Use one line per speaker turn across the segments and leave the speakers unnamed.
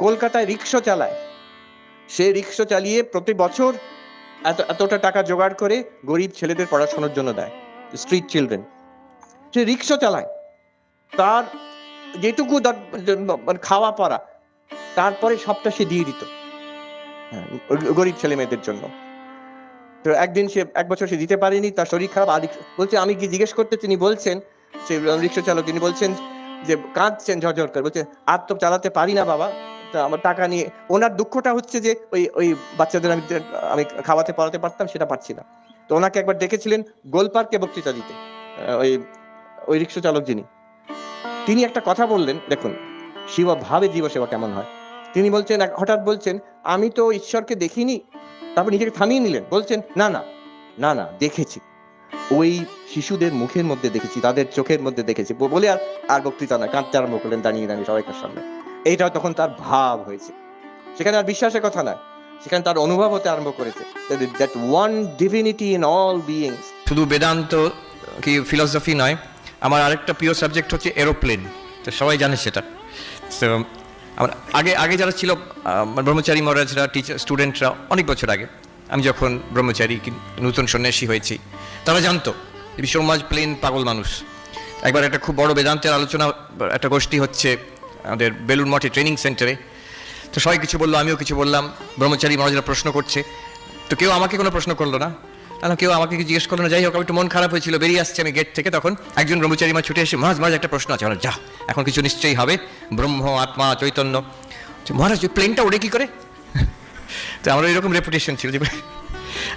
কলকাতায় রিক্সা চালায়। সে রিক্সা চালিয়ে প্রতি বছর এতটা টাকা জোগাড় করে গরিব ছেলেদের পড়াশোনার জন্য দেয়, স্ট্রিট চিলড্রেন। সে রিক্সা চালায়, তার যেটুকু মানে খাওয়া পড়া, তারপরে সবটা সে দিয়ে দিত গরিব ছেলে মেয়েদের জন্য। তো একদিন সে এক বছর সে দিতে পারেনি, তার শরীর খারাপ। আর বলছে, আমি কি জিজ্ঞেস করতে, তিনি বলছেন, সে রিক্সা চালক, তিনি বলছেন যে কাঁদছেন ঝরঝর করে, বলছে আর তো চালাতে পারি না বাবা, আমার টাকা নিয়ে। ওনার দুঃখটা হচ্ছে যে ওই বাচ্চাদের আমি খাওয়াতে পড়াতে পারতাম, সেটা পারছি না। তো ওনাকে একবার ডেকেছিলেন গোলপার্কে বক্তৃতা দিতে, ওই রিক্সা চালক যিনি, তিনি একটা কথা বললেন, দেখুন শিবা ভাবে জীব সেবা কেমন হয়। তিনি বলছেন, হঠাৎ বলছেন, আমি তো ঈশ্বরকে দেখিনি। তারপর নিজেকে থামিয়ে নিলেন, বলছেন না না না না, দেখেছি, ওই শিশুদের মুখের মধ্যে দেখেছি, তাদের চোখের মধ্যে দেখেছি বলে আর বক্তৃতা নয়, কাঁদতে আরম্ভ করলেন দাঁড়িয়ে দাঁড়িয়ে সবাইকার সামনে। এইটাও তখন তার ভাব হয়েছে, সেখানে আর বিশ্বাসের কথা নয়, সেখানে তার অনুভব হতে আরম্ভ করেছে, that one divinity in all beings।
শুধু বেদান্ত কি ফিলসফি নয়, আমার আরেকটা প্রিয় সাবজেক্ট হচ্ছে এরোপ্লেন। তো সবাই জানে সেটা। তো আমার আগে যারা ছিল ব্রহ্মচারী মহারাজরা, টিচার, স্টুডেন্টরা, অনেক বছর আগে আমি যখন ব্রহ্মচারী নূতন সন্ন্যাসী হয়েছি, তারা জানতো বিশ্বমাজ প্লেন পাগল মানুষ। একবার একটা খুব বড় বেদান্তের আলোচনা, একটা গোষ্ঠী হচ্ছে আমাদের বেলুড় মঠে ট্রেনিং সেন্টারে। তো সবাই কিছু বললো, আমিও কিছু বললাম, ব্রহ্মচারী মহারাজরা প্রশ্ন করছে। তো কেউ আমাকে কোনো প্রশ্ন করলো না, কেউ আমাকে জিজ্ঞেস করলো না। যাই হোক, একটু মন খারাপ হয়েছিল, বেরিয়ে আসছে আমি গেট থেকে, তখন একজন ব্রহ্মচারী মা ছুটে এসে, মহারাজ একটা প্রশ্ন আছে। যা, এখন কিছু নিশ্চয়ই হবে, ব্রহ্ম আত্মা চৈতন্য। মহারাজ প্লেনটা ওড়ে কি করে? তো আমার এরকম রেপুটেশন ছিল।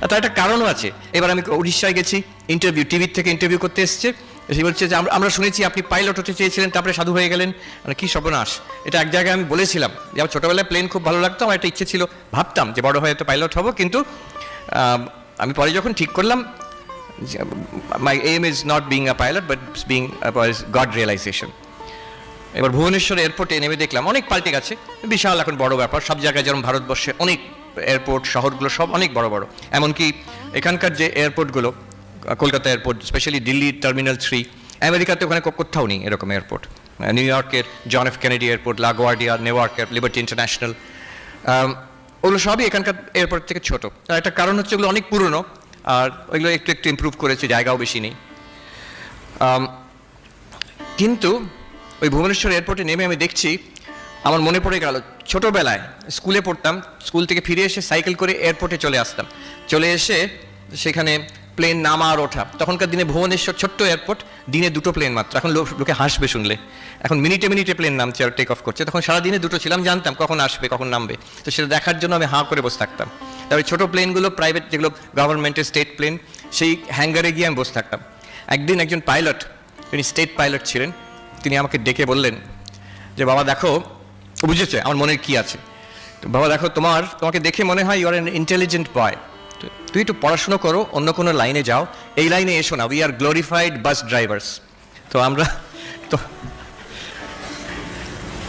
তার একটা কারণও আছে। এবার আমি উড়িষ্যায় গেছি, ইন্টারভিউ, টিভির থেকে ইন্টারভিউ করতে এসছে। সে বলছে যে আমরা শুনেছি আপনি পাইলট হতে চেয়েছিলেন, তারপরে সাধু হয়ে গেলেন, মানে কি সর্বনাশ। এটা এক জায়গায় আমি বলেছিলাম যে আমার ছোটোবেলায় প্লেন খুব ভালো লাগতো, আমার একটা ইচ্ছে ছিল, ভাবতাম যে বড় হয়ে তো পাইলট হব, কিন্তু আমি পরে যখন ঠিক করলাম, my aim is not being a pilot but being God realisation. এবার ভুবনেশ্বর এয়ারপোর্টে নেমে দেখলাম অনেক পাল্টে গেছে, বিশাল এখন বড় ব্যাপার। সব জায়গায় যেমন ভারতবর্ষে অনেক এয়ারপোর্ট, শহরগুলো সব অনেক বড় বড়। এমনকি এখানকার যে এয়ারপোর্টগুলো, Kolkata airport, specially Delhi terminal 3, আমেরিকাতে ওখানে কোথাও নেই এরকম এয়ারপোর্ট। নিউ ইয়র্কের John F Kennedy airport, LaGuardia, নেওয়ার্কের লিবার্টি ইন্টারন্যাশনাল, ওগুলো সবই এখানকার এয়ারপোর্ট থেকে ছোট। একটা কারণ হচ্ছে ওগুলো অনেক পুরনো, আর ওইগুলো একটু একটু ইমপ্রুভ করেছে, জায়গাও বেশি নেই। কিন্তু ওই ভুবনেশ্বর এয়ারপোর্টে নেমে আমি দেখছি, আমার মনে পড়ে গেল ছোটোবেলায় স্কুলে পড়তাম, স্কুল থেকে ফিরে এসে সাইকেল করে এয়ারপোর্টে চলে আসতাম, চলে এসে সেখানে প্লেন নামা আর ওঠা। তখনকার দিনে ভুবনেশ্বর ছোট্ট এয়ারপোর্ট, দিনে 2টো প্লেন মাত্র। এখন লোকে হাসবে শুনলে, এখন মিনিটে মিনিটে প্লেন নামছে আর টেক অফ করছে। তখন সারাদিনে 2টো ছিলাম, জানতাম কখন আসবে কখন নামবে। তো সেটা দেখার জন্য আমি হাঁ করে বসে থাকতাম। তারপরে ছোটো প্লেনগুলো, প্রাইভেট যেগুলো গভর্নমেন্টের স্টেট প্লেন, সেই হ্যাঙ্গারে গিয়ে আমি বসে থাকতাম। একদিন একজন পাইলট, তিনি স্টেট পাইলট ছিলেন, তিনি আমাকে ডেকে বললেন যে বাবা দেখো, বুঝেছে আমার মনের কি আছে, তো বাবা দেখো তোমাকে দেখে মনে হয় you are an intelligent boy, তুই একটু পড়াশুনো করো, অন্য কোনো লাইনে যাও, এই লাইনে এসো না, we are glorified bus drivers. তো আমরা তো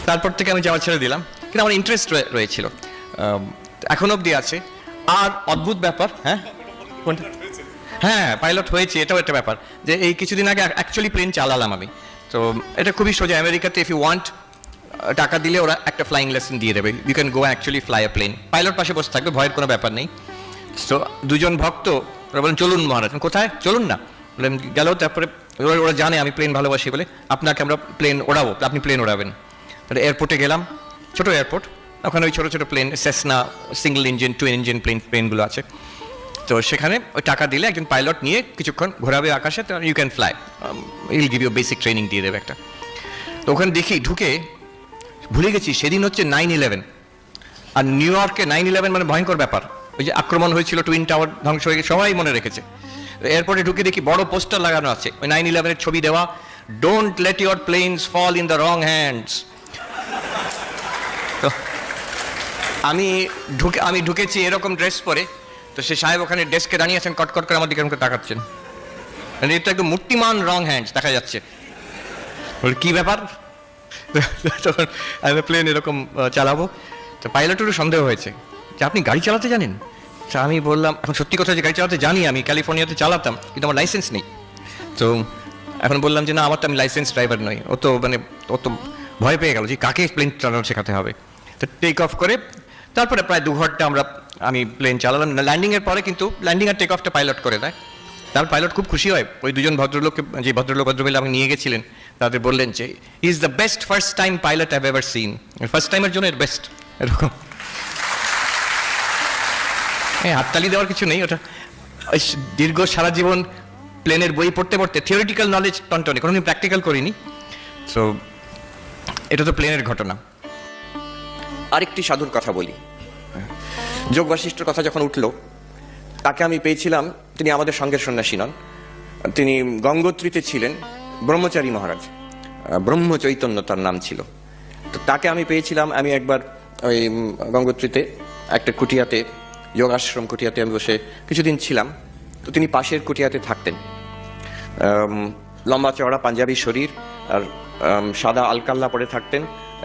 তারপর থেকে আমি যাওয়া ছেড়ে দিলাম, কিন্তু আমার ইন্টারেস্ট রয়েছিল, এখন অবধি আছে। আর অদ্ভুত ব্যাপার, হ্যাঁ পাইলট হয়েছে, এটাও একটা ব্যাপার যে এই কিছুদিন আগে অ্যাকচুয়ালি প্লেন চালালাম আমি। তো এটা খুবই সোজা, আমেরিকাতে ইফ ইউ ওয়ান্ট, টাকা দিলে ওরা একটা ফ্লাইং লেসন দিয়ে দেবে, you can go actually fly a plane. Pilot পাশে বসে থাকবে, ভয়ের কোনো ব্যাপার নেই। তো দুজন ভক্ত ওরা বলেন চলুন মহারাজ। কোথায়? চলুন না। বললেন গেল। তারপরে ওরা জানে আমি প্লেন ভালোবাসি বলে, আপনাকে আমরা প্লেন ওড়াবো, আপনি প্লেন ওড়াবেন। তাহলে এয়ারপোর্টে গেলাম, ছোটো এয়ারপোর্ট, ওখানে ওই ছোটো ছোটো plane, Cessna single engine, twin engine প্লেনগুলো আছে। তো সেখানে ওই টাকা দিলে একজন পাইলট নিয়ে কিছুক্ষণ ঘোরাবে আকাশে, তো you can fly, I'll give you basic training দিয়ে দেবে একটা। তো ওখানে দেখি ঢুকে ভুলে গেছি সেদিন হচ্ছে 9/11, আর নিউ ইয়র্কে 9/11 মানে ভয়ঙ্কর ব্যাপার। ওই যে আক্রমণ হয়েছিল, টুইন টাওয়ার ধ্বংস হয়ে গেছে, সবাই মনে রেখেছে। এয়ারপোর্টে ঢুকে দেখি বড় পোস্টার লাগানো আছে, ওই 9/11 ছবি দেওয়া, don't let your planes fall in the wrong hands. তো আমি ঢুকেছি এরকম ড্রেস পরে, তো সে সাহেব ওখানে ডেস্কে দাঁড়িয়ে আছেন, কটকট করে আমার দিকে এরকম তাকাচ্ছেন, মানে এটা একদম মূর্তিমান রং হ্যান্ডস দেখা যাচ্ছে। বলে কী ব্যাপার? তখন আমি প্লেন এরকম চালাবো। তো পাইলটেরও সন্দেহ হয়েছে যে আপনি গাড়ি চালাতে জানেন? আমি বললাম এখন সত্যি কথা যে গাড়ি চালাতে জানি, আমি ক্যালিফোর্নিয়াতে চালাতাম, কিন্তু আমার লাইসেন্স নেই। তো এখন বললাম যে না, আমার তো আমি লাইসেন্স ড্রাইভার নই। ও তো ভয় পেয়ে গেল যে কাকে প্লেন চালানো শেখাতে হবে। তো টেক অফ করে তারপরে প্রায় 2 ঘন্টা আমি প্লেন চালালাম। ল্যান্ডিংয়ের পরে কিন্তু ল্যান্ডিং আর টেক অফটা পাইলট করে দেয়। তারপর পাইলট খুব খুশি হয়। ওই দুজন ভদ্রলোককে, যে ভদ্রমহিলা আমাকে নিয়ে গেছিলেন, তাদের বললেন যে is the best first time pilot I've ever seen. First টাইমের জন্য এর বেস্ট, এরকম। হ্যাঁ, হাততালি দেওয়ার কিছু নেই, ওটা ওই দীর্ঘ সারা জীবন প্লেনের বই পড়তে পড়তে থিওরিটিক্যাল নলেজ টনটনে, কোনোদিন প্র্যাকটিক্যাল করিনি। সো এটা তো প্লেনের ঘটনা। আরেকটি সাধুর কথা বলি। যোগ বাশিষ্ঠর কথা যখন উঠল, তাকে আমি পেয়েছিলাম, তিনি আমাদের সঙ্গের সন্ন্যাসী নন, তিনি গঙ্গোত্রীতে ছিলেন, ব্রহ্মচারী মহারাজ, ব্রহ্ম চৈতন্য তার নাম ছিল। তো তাকে আমি পেয়েছিলাম, আমি একবার ওই গঙ্গোত্রীতে একটা কুটিয়াতে, যোগাশ্রম কুটিয়াতে আমি বসে কিছুদিন ছিলাম। তো তিনি পাশের কুটিয়াতে থাকতেন। লম্বা চওড়া পাঞ্জাবি শরীর আর সাদা আলকাল্লা পরে থাকতেন,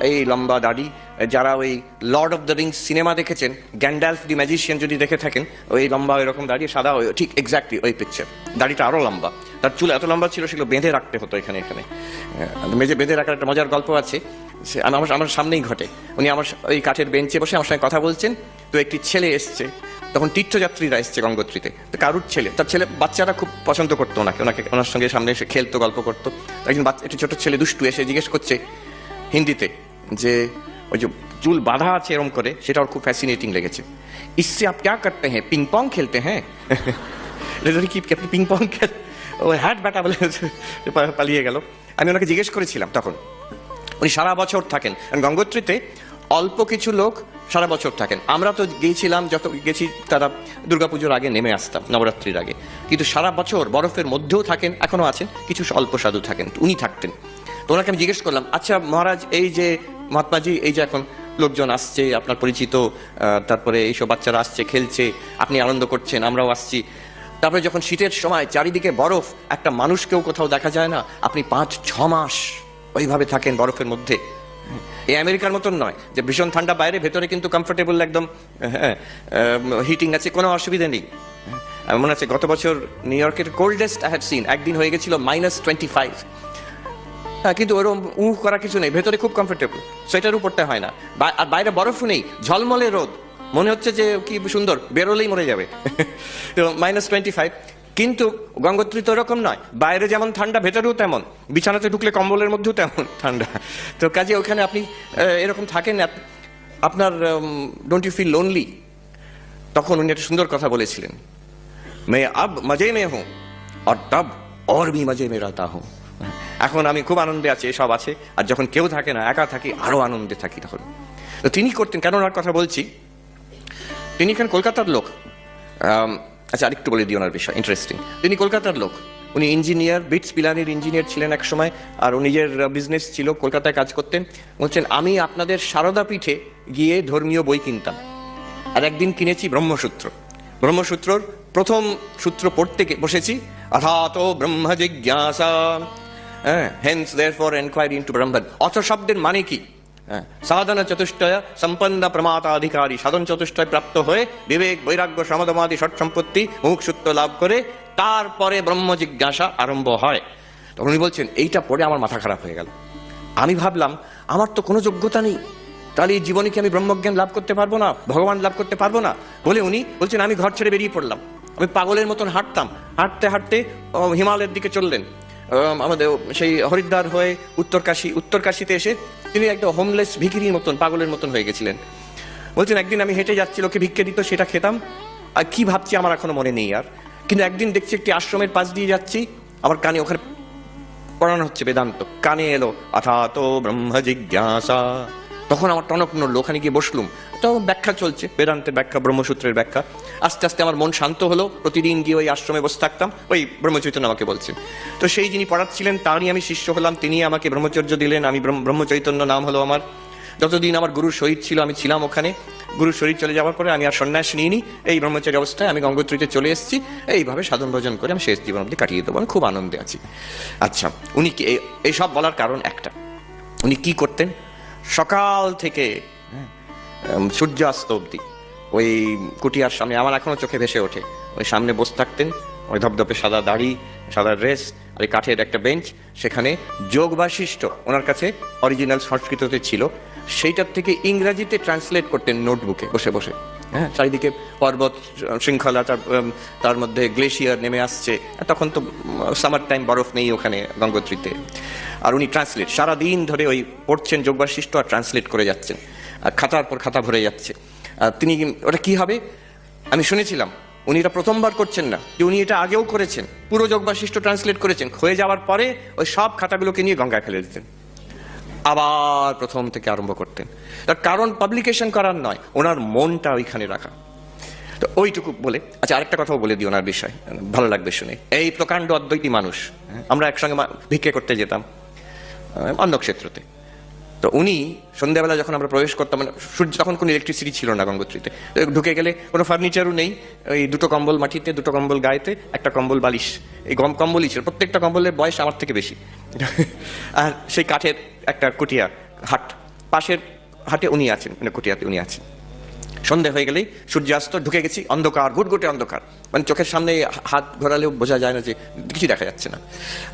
এই লম্বা দাড়ি। যারা ওই Lord of the Rings cinema দেখেছেন, গ্যান্ডালফ দি ম্যাজিশিয়ান যদি দেখে থাকেন, ওই লম্বা এরকম দাড়ি, সাদা, ওই ঠিক এক্স্যাক্টলি ওই পিকচার। দাড়িটা আরও লম্বা, তার চুল এত লম্বা ছিল সেগুলো বেঁধে রাখতে হতো এখানে। বেঁধে রাখার একটা মজার গল্প আছে, সে আমার সামনেই ঘটে। উনি আমার ওই কাঠের বেঞ্চে বসে আমার সঙ্গে কথা বলছেন। তো একটি ছেলে এসছে, তখন তীর্থযাত্রীরা এসছে গঙ্গোত্রীতে। তো কারুর ছেলে, তার ছেলে, বাচ্চারা খুব পছন্দ করতো ওনার সঙ্গে সামনে এসে খেলতো, গল্প করতো। একজন একটি ছোট ছেলে দুষ্টু এসে জিজ্ঞেস করছে হিন্দিতে যে ওই যে চুল বাঁধা আছে এরকম করে, সেটা ওর খুব ফ্যাসিনেটিং লেগেছে। ইসসে আপ ক্যা করতে হ্যাঁ, পিং পং খেলতে হ্যাঁ? কি আপনি পিং পং খেল? ও হ্যাট ব্যাটা বলে পালিয়ে গেল। আমি ওনাকে জিজ্ঞেস করেছিলাম তখন, উনি সারা বছর থাকেন গঙ্গোত্রীতে, অল্প কিছু লোক সারা বছর থাকেন। আমরা তো গিয়েছিলাম, যত গেছি তারা দুর্গাপুজোর আগে নেমে আসতাম, নবরাত্রির আগে। কিন্তু সারা বছর বরফের মধ্যেও থাকেন, এখনো আছেন, কিছু অল্প সাধু থাকেন, উনি থাকতেন। তো ওনাকে আমি জিজ্ঞেস করলাম, আচ্ছা মহারাজ, এই যে মহাত্মাজি, এই যে এখন লোকজন আসছে আপনার পরিচিত, তারপরে এইসব বাচ্চারা আসছে, খেলছে, আপনি আনন্দ করছেন, আমরাও আসছি, তারপরে যখন শীতের সময় চারিদিকে বরফ, একটা মানুষকেও কোথাও দেখা যায় না, আপনি 5-6 মাস ওইভাবে থাকেন বরফের মধ্যে। এই আমেরিকার মতন নয় যে ভীষণ ঠান্ডা বাইরে, ভেতরে কিন্তু কমফোর্টেবল একদম, হিটিং আছে, কোনো অসুবিধা নেই। মনে আছে গত বছর নিউ ইয়র্কের কোল্ডেস্ট আই হ্যাড সিন, একদিন হয়ে গেছিল -25। কিন্তু ওরকম করা কিছু নেই, ভেতরে খুব কমফোর্টেবল, সোয়েটারও পরতে হয় না, আর বাইরে বরফও নেই, ঝলমলে রোদ, মনে হচ্ছে যে কি সুন্দর, বেরোলেই মরে যাবে। তো -25। কিন্তু গঙ্গোত্রী তো এরকম নয়, বাইরে যেমন ঠান্ডা ভেতরেও তেমন, বিছানাতে ঢুকলে কম্বলের মধ্যেও তেমন ঠান্ডা। তো কাজে ওখানে আপনি এরকম থাকেন, আপনার ডোন্ট ইউ ফিল লোনলি? তখন উনি একটা সুন্দর কথা বলেছিলেন, মে আব মজে মে হুঁ আর তব और भी मजे में रहता हूँ। এখন আমি খুব আনন্দে আছি, এসব আছে, আর যখন কেউ থাকে না, একা থাকি, আরো আনন্দে থাকি তখন। তো তিনি করতেন, কেন ওনার কথা বলছি, তিনি এখানে কলকাতার লোক। আচ্ছা, আরেকটু বলে দিই ওনার বিষয়, ইন্টারেস্টিং। তিনি কলকাতার লোক, উনি ইঞ্জিনিয়ার, বিটস পিলানির ইঞ্জিনিয়ার ছিলেন এক সময়, আর নিজের বিজনেস ছিল, কলকাতায় কাজ করতেন। বলছেন, আমি আপনাদের সারদা পীঠে গিয়ে ধর্মীয় বই কিনতাম, আর একদিন কিনেছি ব্রহ্মসূত্র। ব্রহ্মসূত্রর প্রথম সূত্র পড়তে বসেছি, অথাতো ব্রহ্ম জিজ্ঞাসা, হেন্স দেয়ারফর এনকোয়ারি ইনটু ব্রহ্ম। অথ শব্দের মানে কি? সাধন চতুষ্টয় সম্পন্ন প্রমাতাধিকারী, সাধন চতুষ্টয় প্রাপ্ত হয়ে বিবেক, বৈরাগ্য, সমদমাদি ষট সম্পত্তি, মুমুক্ষুত্ব লাভ করে তারপরে ব্রহ্ম জিজ্ঞাসা আরম্ভ হয়। তখন উনি বলছেন, এইটা পড়ে আমার মাথা খারাপ হয়ে গেল। আমি ভাবলাম, আমার তো কোনো যোগ্যতা নেই, তাহলে এই জীবনে কি আমি ব্রহ্মজ্ঞান লাভ করতে পারবো না, ভগবান লাভ করতে পারবো না? বলে উনি বলছেন, আমি ঘর ছেড়ে বেরিয়ে পড়লাম। আমি পাগলের মতন হাঁটতাম, হাঁটতে হাঁটতে হিমালয়ের দিকে চললেন, আমাদের সেই হরিদ্বার হয়ে উত্তরকাশীতে এসে তিনি একটা হোমলেস ভিখিরির মতন, পাগলের মতন হয়ে গেছিলেন। বলছেন, একদিন আমি হেঁটে যাচ্ছি, লোকে ভিক্ষে দিত, সেটা খেতাম, আর কি ভাবছি আমার এখনো মনে নেই আর। কিন্তু একদিন দেখছি একটি আশ্রমের পাশ দিয়ে যাচ্ছি, আমার কানে ওখানে পড়ানো হচ্ছে বেদান্ত, কানে এলো অথাতো ব্রহ্ম জিজ্ঞাসা। তখন আমার টনক নড়লো, ওখানে গিয়ে বসলুম। তো ব্যাখ্যা চলছে, বেদান্তের ব্যাখ্যা, ব্রহ্মসূত্রের ব্যাখ্যা। আস্তে আস্তে আমার মন শান্ত হলো, প্রতিদিন গিয়ে ওই আশ্রমে বসে থাকতাম, ওই ব্রহ্মচৈতন্য আমাকে বলছেন। তো সেই যিনি পড়াচ্ছিলেন তারই আমি শিষ্য হলাম, তিনি আমাকে ব্রহ্মচর্য দিলেন, আমি ব্রহ্মচৈতন্য নাম হলো আমার। যতদিন আমার গুরুর শরীর ছিল আমি ছিলাম ওখানে। গুরুর শরীর চলে যাওয়ার পরে আমি আর সন্ন্যাস নিইনি, এই ব্রহ্মচারী অবস্থায় আমি গঙ্গোত্রীতে চলে এসেছি। এইভাবে সাধন ভজন করে আমি শেষ জীবন অবধি কাটিয়ে দেবো, আমি খুব আনন্দে আছি। আচ্ছা, উনি এইসব বলার কারণ একটা, উনি কি করতেন, সকাল থেকে সূর্যাস্ত অবধি ওই কুটিয়ার সামনে, আমার এখনো চোখে ভেসে ওঠে, ওই সামনে বসে থাকতেন, ওই ধপধপে সাদা দাড়ি, সাদা ড্রেস,
আর এই কাঠের একটা বেঞ্চ, সেখানে যোগ বাশিষ্ঠ ওনার কাছে অরিজিনাল সংস্কৃততে ছিল, সেইটার থেকে ইংরাজিতে ট্রান্সলেট করতেন নোটবুকে বসে বসে। হ্যাঁ, চারিদিকে পর্বত শৃঙ্খলা, তার মধ্যে গ্লেশিয়ার নেমে আসছে, তখন তো সামার টাইম, বরফ নেই ওখানে গঙ্গোত্রীতে। আর উনি ট্রান্সলেট সারাদিন ধরে ওই পড়ছেন যোগ বাশিষ্ঠ আর ট্রান্সলেট করে যাচ্ছেন, আর খাতার পর খাতা ভরে যাচ্ছে। তিনি ওটা কি হবে আমি শুনেছিলাম, উনি এটা প্রথমবার করছেন না, যে উনি এটা আগেও করেছেন, পুরো যোগ বাশিষ্ঠ ট্রান্সলেট করেছেন, হয়ে যাওয়ার পরে ওই সব খাতাগুলোকে নিয়ে গঙ্গায় ফেলে দিতেন, আবার প্রথম থেকে আরম্ভ করতেন। তার কারণ পাবলিকেশন করার নয়, ওনার মনটা ওইখানে রাখা। তো ওইটুকু বলে, আচ্ছা আরেকটা কথাও বলে দিই ওনার বিষয়, ভালো লাগবে শুনে। এই প্রকাণ্ড অদ্বৈতী মানুষ, আমরা একসঙ্গে ভিক্ষে করতে যেতাম অন্য ক্ষেত্রতে। তো উনি সন্ধ্যাবেলা যখন আমরা প্রবেশ করতাম, মানে সূর্য, তখন কোনো ইলেকট্রিসিটি ছিল না গঙ্গোত্রীতে, ঢুকে গেলে কোনো ফার্নিচারও নেই, ওই দুটো কম্বল মাটিতে, দুটো কম্বল গায়েতে, একটা কম্বল বালিশ, এই কম্বলই ছিল। প্রত্যেকটা কম্বলের বয়স আমার থেকে বেশি। আর সেই কাঠের একটা কুটিয়া হাট, পাশের হাটে উনি আছেন, মানে কুটিয়াতে উনি আছেন। সন্ধে হয়ে গেলেই সূর্যাস্ত, ঢুকে গেছি, অন্ধকার, গুটগুটে অন্ধকার, মানে চোখের সামনে হাত ঘোরালেও বোঝা যায় না, যে কিছু দেখা যাচ্ছে না।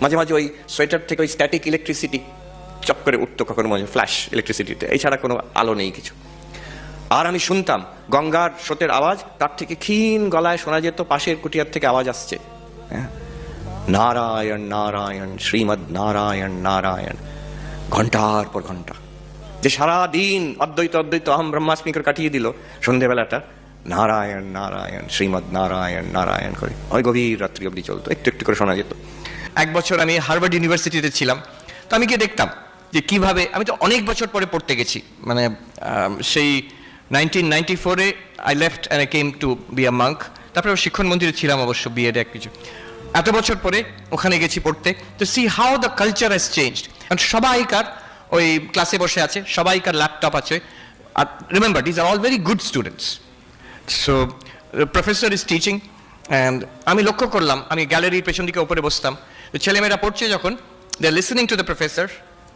মাঝে মাঝে ওই সোয়েটার থেকে ওই স্ট্যাটিক ইলেকট্রিসিটি চক করে উঠতো, কখনো মাঝে ফ্ল্যাশ ইলেকট্রিসিটিতে, এছাড়া কোনো আলো নেই কিছু। আর আমি শুনতাম গঙ্গার স্রোতের আওয়াজ, তার থেকে ক্ষীণ গলায় শোনা যেত পাশের কুটিয়ার থেকে আওয়াজ আসছে, নারায়ণ নারায়ণ শ্রীমদ নারায়ণ নারায়ণ, ঘন্টার পর ঘন্টা। যে সারা দিন অদ্বৈত অদ্বৈত অহম ব্রহ্মাস্মি করে কাটিয়ে দিল, সন্ধেবেলাটা নারায়ণ নারায়ণ শ্রীমদ নারায়ণ নারায়ণ করে ওই গভীর রাত্রি অবধি চলতো, একটু একটু করে শোনা যেত।
এক বছর আমি হার্ভার্ড ইউনিভার্সিটিতে ছিলাম, তো আমি গিয়ে দেখতাম যে কিভাবে, আমি তো অনেক বছর পরে পড়তে গেছি, মানে সেই 1994-এ I left and I came to be a monk. তারপরে শিক্ষণ মন্দিরে ছিলাম অবশ্য, বিএড এক কিছু। এত বছর পরে ওখানে গেছি পড়তে, তো see how the culture has changed. কারণ সবাইকার ওই ক্লাসে বসে আছে, সবাইকার ল্যাপটপ আছে, আর remember these are all very good students. So professor is teaching, and আমি লক্ষ্য করলাম, আমি গ্যালারির পেছন দিকে উপরে বসতাম, ছেলেমেয়েরা পড়ছে যখন, they are listening to the professor,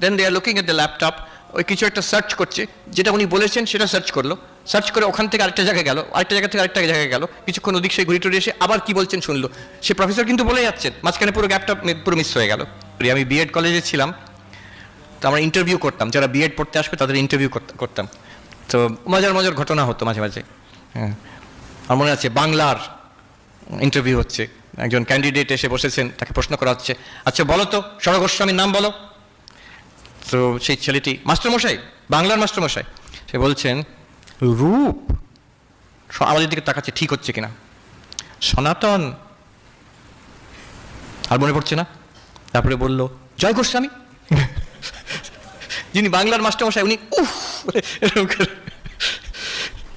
then they are looking at the laptop, ওই কিছু একটা সার্চ করছে, যেটা উনি বলেছেন সেটা সার্চ করলো, সার্চ করে ওখান থেকে আরেকটা জায়গায় গেল, আরেকটা জায়গা থেকে আরেকটা জায়গায় গেল, কিছুক্ষণ ওদিক সেই ঘুরে টুরে এসে আবার কি বলছেন শুনলো। সে প্রফেসর কিন্তু বলে যাচ্ছেন, মাঝখানে পুরো গ্যাপটা পুরো মিস হয়ে গেল। আমি বিএড কলেজে ছিলাম, তো আমরা ইন্টারভিউ করতাম, যারা বিএড পড়তে আসবে তাদের ইন্টারভিউ করতাম। তো মজার মজার ঘটনা হতো মাঝে মাঝে। হ্যাঁ, আমার মনে আছে বাংলার ইন্টারভিউ হচ্ছে, একজন ক্যান্ডিডেট এসে বসেছেন, তাকে প্রশ্ন করা হচ্ছে, আচ্ছা বলো তো সর গোস্বামীর নাম বলো। তো সেই ছেলেটি, মাস্টারমশাই, বাংলার মাস্টারমশাই, সে বলছেন রূপ, আমাদের দিকে তাকাচ্ছে ঠিক হচ্ছে কিনা, সনাতন, আর মনে পড়ছে না। তারপরে বলল জয় গোস্বামী। যিনি বাংলার মাস্টারমশাই উনি উফ এরকম করে।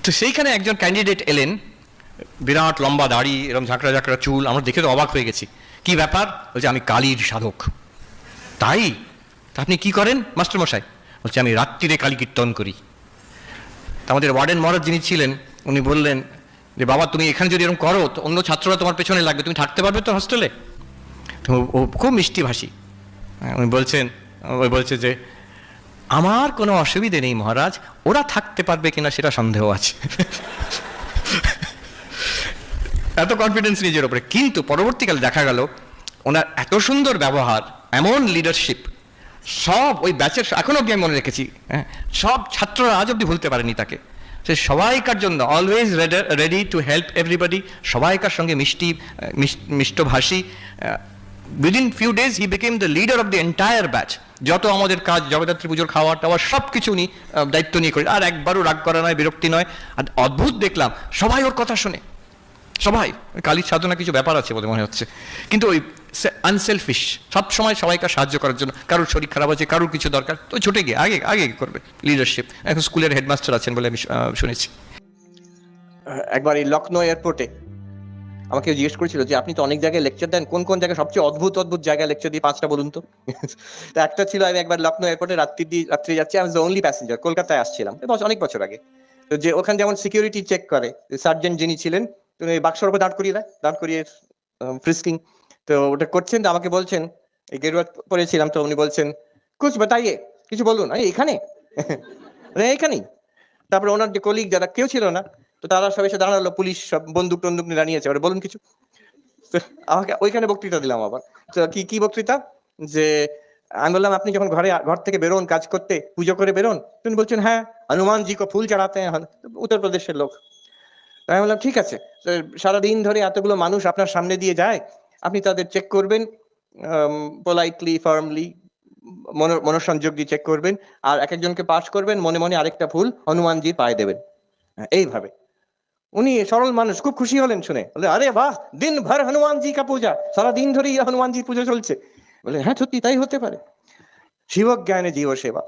তো সেইখানে একজন ক্যান্ডিডেট এলেন, বিরাট লম্বা দাড়ি, এরকম ঝাঁকড়া ঝাঁকড়া চুল, আমরা দেখে তো অবাক হয়ে গেছি, কি ব্যাপার? বলছে আমি কালীর সাধক। তাই? তা আপনি কি করেন মাস্টারমশাই? বলছে আমি রাত্রিরে কালী কীর্তন করি। তা আমাদের ওয়ার্ডেন মহারাজ যিনি ছিলেন, উনি বললেন যে বাবা তুমি এখানে যদি এরকম করো তো অন্য ছাত্ররা তোমার পেছনে লাগবে, তুমি থাকতে পারবে তো হোস্টেলে? তো ও খুব মিষ্টি ভাষী, উনি বলছেন, ওই বলছে যে আমার কোনো অসুবিধে নেই মহারাজ, ওরা থাকতে পারবে কিনা সেটা সন্দেহ আছে। এত কনফিডেন্স নিজের ওপরে। কিন্তু পরবর্তীকালে দেখা গেল ওনার এত সুন্দর ব্যবহার, এমন লিডারশিপ, সব ওই ব্যাচের এখনো অব্দি আমি মনে রেখেছি, হ্যাঁ, সব ছাত্ররা আজ অব্দি ভুলতে পারেনি তাকে। সে সবাইকার জন্য always ready to help everybody, সবাইকার সঙ্গে মিষ্টভাষী। Within few days he became the leader of the entire batch. যত আমাদের কাজ, জগদ্ধাত্রী পুজোর খাওয়া টাওয়া সব কিছু উনি দায়িত্ব নিয়ে করেন, আর একবারও রাগ করা নয়, বিরক্তি নয়। আর অদ্ভুত দেখলাম সবাই ওর কথা শোনে, সবাই। কালীর সাধনা কিছু ব্যাপার আছে বলে মনে হচ্ছে, কিন্তু ওই আনসেলফিশ, সব সময় সবাইকে সাহায্য করার জন্য। কারোর শরীর খারাপ আছে, কারোর কিছু দরকার, তো ছুটে গিয়ে আগে আগে করবে লিডারশিপ। এখন স্কুলের হেডমাস্টার আছেন বলে আমি শুনেছি।
একবার এই লখনৌ এয়ারপোর্টে আমাকে জিজ্ঞেস করেছিল যে আপনি তো অনেক জায়গায় লেকচার দেন, কোন কোন জায়গায় সবচেয়ে অদ্ভুত অদ্ভুত জায়গায় লেকচার দিয়ে 5টা বলুন তো। তো একটা ছিল, আমি একবার লখনৌ এয়ারপোর্টে রাত্রি যাচ্ছি, আমি ওনলি প্যাসেঞ্জার, কলকাতায় আসছিলাম অনেক বছর আগে। তো যে ওখানে যেমন সিকিউরিটি চেক করে, সার্জেন্ট যিনি ছিলেন এই বাক্সর উপর দাঁড় করিয়ে ফ্রিস্কিং, তো ওটা করছেন। তো আমাকে বলছেন, এই গেরুয়া পরেছিলাম, তো উনি বলছেন কুছ বাতাইয়ে, কিছু বলুন। এখানে এখানেই। তারপরে ওনার যে কলিগ যারা কেউ ছিল না, তো তারা সব এসে দাঁড়ালো, পুলিশ সব বন্দুক টন্দুক নিয়ে দাঁড়িয়েছে, ওরা বলুন কিছু। তো আমাকে ওইখানে বক্তৃতা দিলাম আবার। তো কি বক্তৃতা? যে আমি বললাম, আপনি যখন ঘর থেকে বেরোন কাজ করতে, পুজো করে বেরোন, তিনি বলছেন, হ্যাঁ হনুমান জি কো ফুল চড়াতে হ্যাঁ। উত্তরপ্রদেশের লোক। তো আমি বললাম, ঠিক আছে, তো সারাদিন ধরে এতগুলো মানুষ আপনার সামনে দিয়ে যায়, আপনি তাদের চেক করবেন, পোলাইটলি, ফার্মলি, মনোসংযোগ দিয়ে চেক করবেন, আর এক একজনকে পাস করবেন, মনে মনে আরেকটা ফুল হনুমানজির পায়ে দেবেন। হ্যাঁ, এইভাবে। উনি সরল মানুষ, খুব খুশি হলেন শুনে, বলে, আরে বাহ, দিন ভর হনুমানজি কা পূজা, সারা দিন ধরেই হনুমানজির পুজো চলছে। বলে, হ্যাঁ সত্যি তাই হতে পারে। শিবজ্ঞানে জীব সেবা।